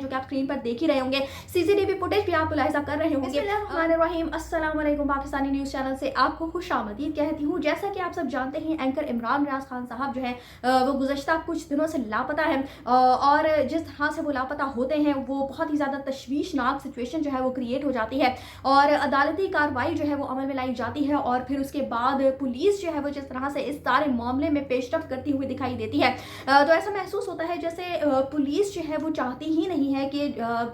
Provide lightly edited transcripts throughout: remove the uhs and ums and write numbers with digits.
जो कि आप स्क्रीन पर देख ही रहे होंगे। सीसीटीवी फुटेज भी आप मुलाहिजा कर रहे होंगे। बिस्मिल्लाहिर्रहमानिर्रहीम, अस्सलाम वालेकुम। पाकिस्तानी न्यूज़ चैनल से आपको खुशामदीद कहती हूँ। जैसा कि आप सब जानते हैं, एंकर इमरान रियाज खान साहब जो हैं वो गुज़श्ता कुछ दिनों से लापता है और जिस तरह से वो लापता होते हैं वो बहुत ही ज़्यादा तशवीशनाक सिचुएशन जो है वो क्रिएट हो जाती है और अदालती कार्रवाई जो है वो अमल में लाई जाती है और फिर उसके बाद पुलिस जो है वो जिस तरह से इस सारे मामले में पेशरफ्त करती हुई दिखाई देती है तो ऐसा महसूस होता है जैसे पुलिस जो है वो चाहती ही नहीं है कि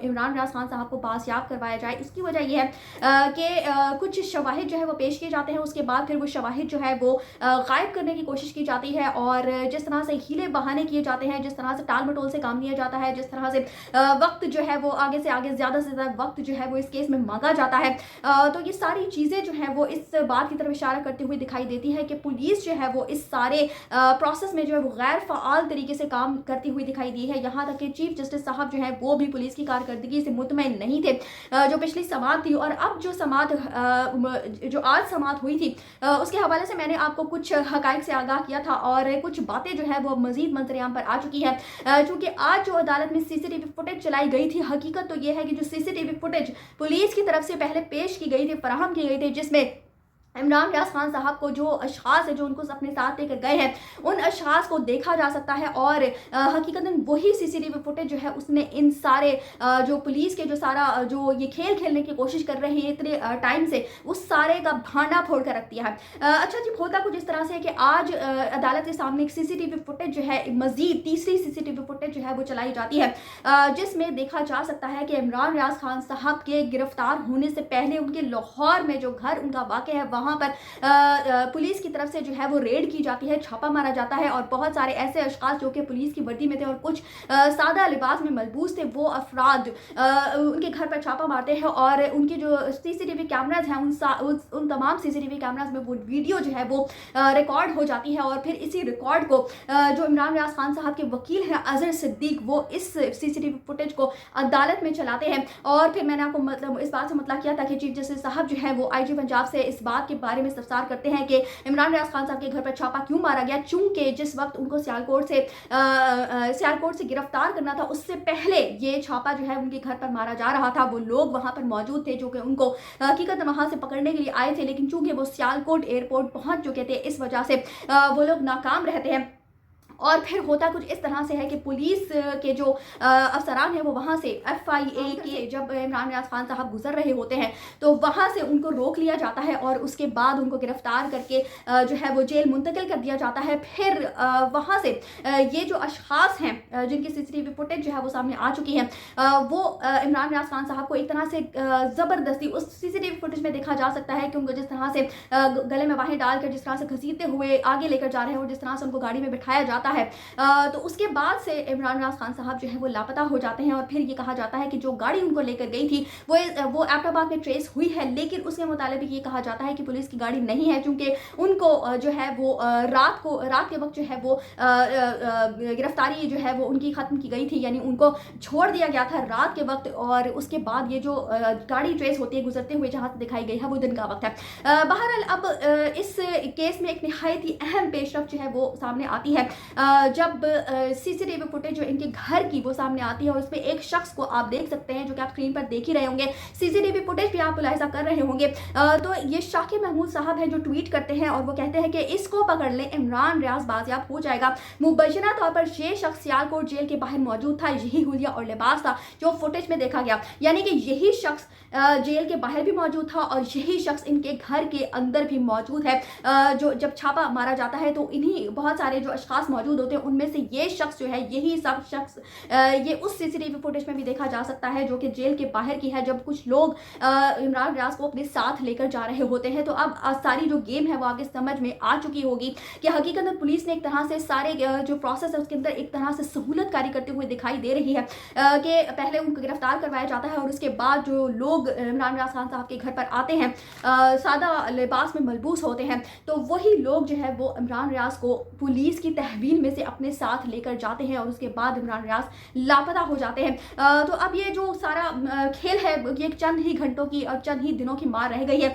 इमरान रियाज खान साहब को बाजियाब करवाया जाए। इसकी वजह यह है कि कुछ शवाहिद जो है वो पेश किए जाते हैं, उसके बाद फिर वो शवाहिद जो है वो गायब करने की कोशिश की जाती है और जिस तरह से हीले बहाने किए जाते हैं, जिस तरह से टाल मटोल से काम लिया जाता है, जिस तरह से वक्त जो है वो आगे से आगे ज़्यादा से ज़्यादा वक्त जो है वो इस केस में मांगा जाता है तो ये सारी चीज़ें जो है वो इस बात की तरफ इशारा करती हुई दिखाई देती है कि पुलिस जो है वो इस सारे प्रोसेस में जो है वो गैर फ़आल तरीके से काम करती हुई दिखाई दी है। यहाँ तक कि चीफ जस्टिस साहब जो है वो भी पुलिस की कारकर्दगी से मुतमईन नहीं थे। जो पिछली समाअत थी और अब जो समाअत जो आज समाअत हुई थी उसके हवाले से मैंने आपको कुछ हकाइक से आगाह किया था और कुछ बातें जो है वो मजीद मंजरेआम पर आ चुकी है। चूँकि आज जो अदालत में सीसीटीवी फुटेज चलाई गई थी, हकीकत तो ये है कि जो सीसीटीवी फुटेज पुलिस की तरफ से पहले पेश की गई थी, फराहम की गई थी, जिसमें इमरान रियाज खान साहब को जो अशखास है जो उनको अपने साथ लेकर गए हैं उन अशखास को देखा जा सकता है और हकीकतन वही सीसीटीवी फुटेज जो है उसने इन सारे जो पुलिस के जो सारा जो ये खेल खेलने की कोशिश कर रहे हैं इतने टाइम से, उस सारे का भांडा फोड़ कर रख दिया है। अच्छा जी, होता कुछ इस तरह से है कि आज अदालत के सामने एक सीसीटीवी फुटेज जो है मजीद तीसरी सीसीटीवी फुटेज जो है वो चलाई जाती है जिसमें देखा जा सकता है कि इमरान रियाज खान साहब के गिरफ्तार होने से पहले उनके लाहौर में जो घर उनका वाक़ है वहाँ पर पुलिस की तरफ से जो है वो रेड की जाती है, छापा मारा जाता है और बहुत सारे ऐसे अशखास जो कि पुलिस की वर्दी में थे और कुछ सादा लिबास में मलबूस थे, वो अफराद उनके घर पर छापा मारते हैं और उनके जो सीसीटीवी कैमराज हैं उन तमाम सीसीटीवी कैमराज में वो वीडियो जो है वो रिकॉर्ड हो जाती है और फिर इसी रिकॉर्ड को जो इमरान रियाज खान साहब के वकील हैं अजहर सिद्दीक, वो इस सीसीटीवी फुटेज को अदालत में चलाते हैं और फिर मैंने आपको मतलब इस बात से मतलब किया था कि चीफ जस्टिस साहब जो है वो आईजी पंजाब से इस बात के बारे में इस्तफसार करते हैं कि इमरान रियाज खान साहब के घर पर छापा क्यों मारा गया, चूंकि जिस वक्त उनको सियालकोट से गिरफ्तार करना था उससे पहले ये छापा जो है उनके घर पर मारा जा रहा था। वो लोग वहां पर मौजूद थे जो कि उनको हकीकत वहां से पकड़ने के लिए आए थे, लेकिन चूंकि वो सियालकोट एयरपोर्ट पहुंच चुके थे इस वजह से वो लोग नाकाम रहते हैं। और फिर होता कुछ इस तरह से है कि पुलिस के जो अफसरान हैं वो वहाँ से FIA के जब इमरान रियाज खान साहब गुजर रहे होते हैं तो वहाँ से उनको रोक लिया जाता है और उसके बाद उनको गिरफ्तार करके जो है वो जेल मुंतकिल कर दिया जाता है। फिर वहाँ से ये जो अशखास हैं जिनकी सीसीटीवी फुटेज जो है वो सामने आ चुकी है वो इमरान रियाज खान साहब को एक तरह से ज़बरदस्ती उस सीसीटीवी फुटेज में देखा जा सकता है कि उनको जिस तरह से गले में बाहें डालकर जिस तरह से घसीटते हुए आगे लेकर जा रहे हैं और जिस तरह से उनको गाड़ी में बिठाया जाता है तो उसके बाद से इमरान रियाज खान साहब जो है वो लापता हो जाते हैं और फिर ये कहा जाता है कि जो गाड़ी उनको लेकर गई थी वो एबटाबाद में ट्रेस हुई है, लेकिन उसके मुताबिक ये कहा जाता है कि पुलिस की गाड़ी नहीं है क्योंकि उनको जो है वो रात के वक्त जो है वो गिरफ्तारी जो है वो उनकी ख़त्म की गई थी, यानी उनको छोड़ दिया गया था रात के वक्त और उसके बाद ये जो गाड़ी ट्रेस होती है गुजरते हुए जहाँ से दिखाई गई है वो दिन का वक्त है। बहरहाल अब इस केस में एक नहायत ही अहम पेशरफ्त जो है वो सामने आती है जब सीसीटीवी फुटेज जो इनके घर की वो सामने आती है और उसमें एक शख्स को आप देख सकते हैं जो कि आप स्क्रीन पर देख ही रहे होंगे, सीसीटीवी फुटेज भी आप मुलाहिजा कर रहे होंगे। तो ये शाकिब महमूद साहब हैं जो ट्वीट करते हैं और वो कहते हैं कि इसको पकड़ लें, इमरान रियाज बाजियाब हो जाएगा। मुबैना तौर पर ये शख्स सियालकोट जेल के बाहर मौजूद था, यही हुलिया और लिबास था जो फुटेज में देखा गया, यानी कि यही शख्स जेल के बाहर भी मौजूद था और यही शख्स इनके घर के अंदर भी मौजूद है। जो जब छापा मारा जाता है तो इन्हीं बहुत सारे जो अशखास मौजूद होते हैं उनमें से ये शख्स जो है यही सब शख्स ये उस सीसीटीवी फुटेज में भी देखा जा सकता है जो कि जेल के बाहर की है, जब कुछ लोग इमरान रियाज को अपने साथ लेकर जा रहे होते हैं। तो अब सारी जो गेम है वो आगे समझ में आ चुकी होगी कि हकीकत में पुलिस ने एक तरह से सारे जो प्रोसेस है उसके अंदर एक तरह से सहूलत कारी करते हुए दिखाई दे रही है कि पहले उनको गिरफ्तार करवाया जाता है और उसके बाद जो लोग इमरान रियाज खान साहब के घर पर आते हैं सादा लिबास में मलबूस होते हैं तो वही लोग जो है वो इमरान रियाज को पुलिस की तहवील जेल में से अपने साथ लेकर जाते हैं और उसके बाद इमरान रियाज लापता हो जाते हैं। तो अब ये जो सारा खेल है ये चंद ही घंटों की और चंद ही दिनों की मार रह गई है।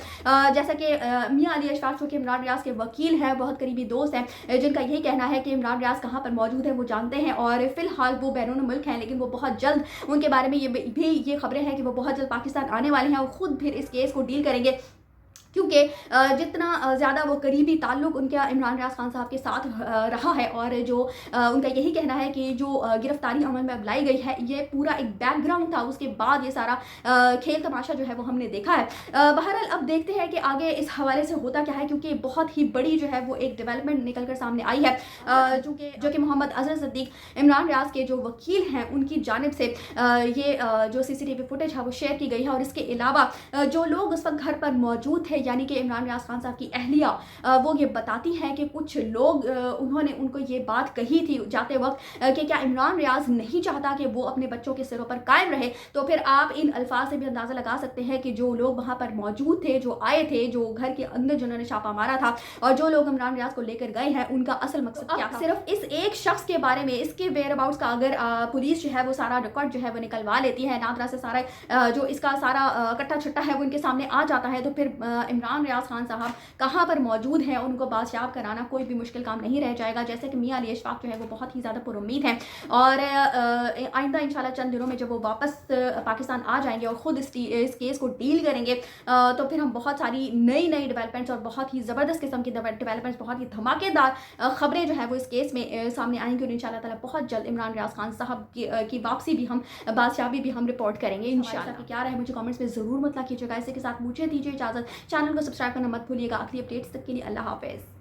जैसा कि मियां अली अशफाक जो कि इमरान रियाज के वकील हैं, बहुत करीबी दोस्त हैं, जिनका यही कहना है कि इमरान रियाज कहाँ पर मौजूद है वो जानते हैं और फिलहाल वो बैरून मुल्क हैं, लेकिन वो बहुत जल्द, उनके बारे में ये खबरें हैं कि वो बहुत जल्द पाकिस्तान आने वाले हैं और ख़ुद फिर इस केस को डील करेंगे, क्योंकि जितना ज़्यादा वो करीबी ताल्लुक़ उनका इमरान रियाज खान साहब के साथ रहा है और जो उनका यही कहना है कि जो गिरफ्तारी अमल में लाई गई है ये पूरा एक बैकग्राउंड था, उसके बाद ये सारा खेल तमाशा जो है वो हमने देखा है। बहरहाल अब देखते हैं कि आगे इस हवाले से होता क्या है, क्योंकि बहुत ही बड़ी जो है वो एक डेवलपमेंट निकल कर सामने आई है, जो कि मोहम्मद अजहर सिद्दीक इमरान रियाज के जो वकील हैं उनकी जानिब से ये जो CCTV फुटेज है वो शेयर की गई है। और इसके अलावा जो लोग उस वक्त घर पर मौजूद थे, यानी कि इमरान रियाज खान साहब की अहलिया, वो ये बताती हैं कि कुछ लोग उन्होंने उनको ये बात कही थी जाते वक्त कि क्या इमरान रियाज नहीं चाहता कि वो अपने बच्चों के सिरों पर कायम रहे। तो फिर आप इन अल्फाज से भी अंदाज़ा लगा सकते हैं कि जो लोग वहाँ पर मौजूद थे, जो आए थे, जो घर के अंदर जिन्होंने छापा मारा था और जो लोग इमरान रियाज को लेकर गए हैं, उनका असल मकसद क्या था। सिर्फ इस एक शख्स के बारे में, इसके वेयर अबाउट्स का अगर पुलिस जो है वो सारा रिकॉर्ड जो है वो निकलवा लेती है, नादरा से सारा जो इसका सारा कट्टा छट्टा है वो इनके सामने आ जाता है, तो फिर इमरान रियाज खान साहब कहाँ पर मौजूद हैं उनको बादशाह कराना कोई भी मुश्किल काम नहीं रह जाएगा। जैसे कि मियां अली अशफाक जो है वो बहुत ही ज़्यादा पुरुम्मीद हैं और आइंदा इंशाल्लाह चंद दिनों में जब वो वापस पाकिस्तान आ जाएंगे और ख़ुद इस केस को डील करेंगे, तो फिर हम बहुत सारी नई डेवलपमेंट्स और बहुत ही ज़बरदस्त किस्म की डेवलपमेंट्स, बहुत ही धमाकेदार खबरें जो है वो इस केस में सामने आएंगी और इंशाल्लाह ताला बहुत जल्द इमरान रियाज खान साहब की वापसी भी हम, बादशाही भी हम रिपोर्ट करेंगे इंशाल्लाह। क्या रहे मुझे कमेंट्स में ज़रूर मतलब कीजिएगा। इसी के साथ मुझे दीजिए इजाज़त, चैनल को सब्सक्राइब करना मत भूलिएगा। आखिरी अपडेट्स तक के लिए अल्लाह हाफ़िज़।